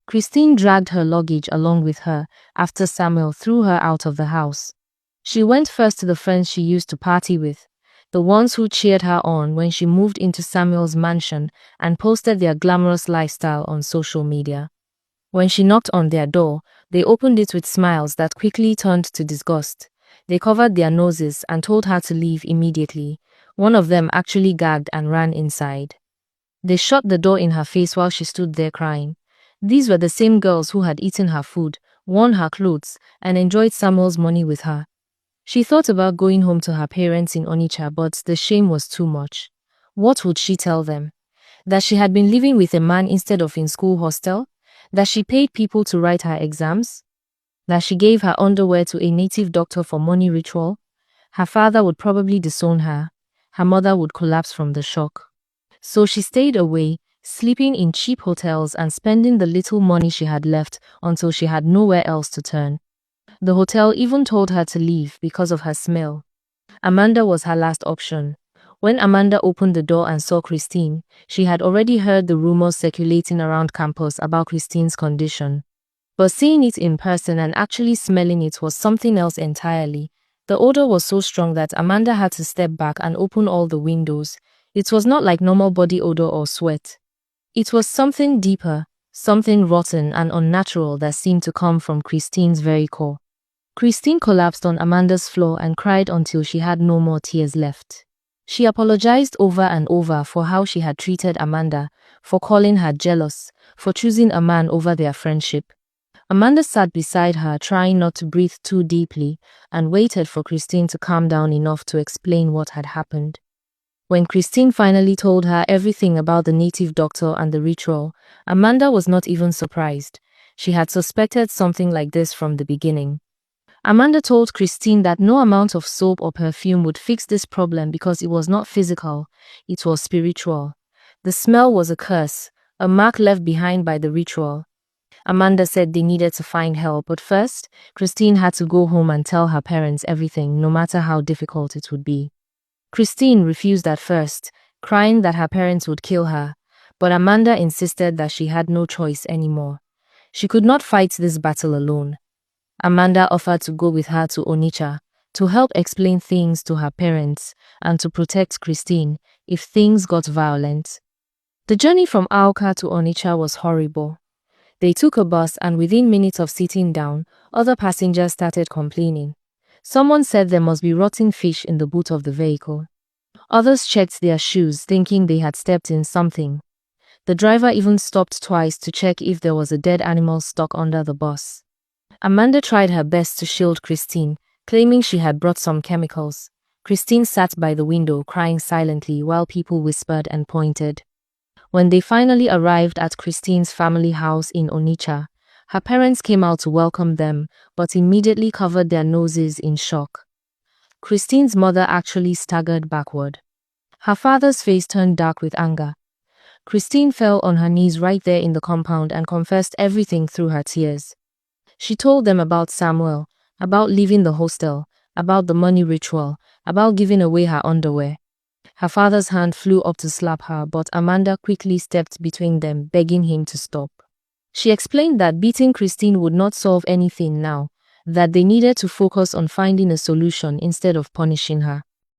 Christine dragged her luggage along with her after Samuel threw her out of the house. She went first to the friends she used to party with, the ones who cheered her on when she moved into Samuel's mansion and posted their glamorous lifestyle on social media. When she knocked on their door, they opened it with smiles that quickly turned to disgust. They covered their noses and told her to leave immediately. One of them actually gagged and ran inside. They shut the door in her face while she stood there crying. These were the same girls who had eaten her food, worn her clothes, and enjoyed Samuel's money with her. She thought about going home to her parents in Onitsha, but the shame was too much. What would she tell them? That she had been living with a man instead of in school hostel? That she paid people to write her exams? That she gave her underwear to a native doctor for money ritual? Her father would probably disown her. Her mother would collapse from the shock. So she stayed away, sleeping in cheap hotels and spending the little money she had left until she had nowhere else to turn. The hotel even told her to leave because of her smell. Amanda was her last option. When Amanda opened the door and saw Christine, she had already heard the rumors circulating around campus about Christine's condition. But seeing it in person and actually smelling it was something else entirely. The odor was so strong that Amanda had to step back and open all the windows. It was not like normal body odor or sweat. It was something deeper, something rotten and unnatural that seemed to come from Christine's very core. Christine collapsed on Amanda's floor and cried until she had no more tears left. She apologized over and over for how she had treated Amanda, for calling her jealous, for choosing a man over their friendship. Amanda sat beside her, trying not to breathe too deeply, and waited for Christine to calm down enough to explain what had happened. When Christine finally told her everything about the native doctor and the ritual, Amanda was not even surprised. She had suspected something like this from the beginning. Amanda told Christine that no amount of soap or perfume would fix this problem because it was not physical, it was spiritual. The smell was a curse, a mark left behind by the ritual. Amanda said they needed to find help, but first, Christine had to go home and tell her parents everything, no matter how difficult it would be. Christine refused at first, crying that her parents would kill her, but Amanda insisted that she had no choice anymore. She could not fight this battle alone. Amanda offered to go with her to Onitsha, to help explain things to her parents, and to protect Christine if things got violent. The journey from Aoka to Onitsha was horrible. They took a bus and within minutes of sitting down, other passengers started complaining. Someone said there must be rotting fish in the boot of the vehicle. Others checked their shoes, thinking they had stepped in something. The driver even stopped twice to check if there was a dead animal stuck under the bus. Amanda tried her best to shield Christine, claiming she had brought some chemicals. Christine sat by the window crying silently while people whispered and pointed. When they finally arrived at Christine's family house in Onitsha, her parents came out to welcome them, but immediately covered their noses in shock. Christine's mother actually staggered backward. Her father's face turned dark with anger. Christine fell on her knees right there in the compound and confessed everything through her tears. She told them about Samuel, about leaving the hostel, about the money ritual, about giving away her underwear. Her father's hand flew up to slap her, but Amanda quickly stepped between them, begging him to stop. She explained that beating Christine would not solve anything now, that they needed to focus on finding a solution instead of punishing her.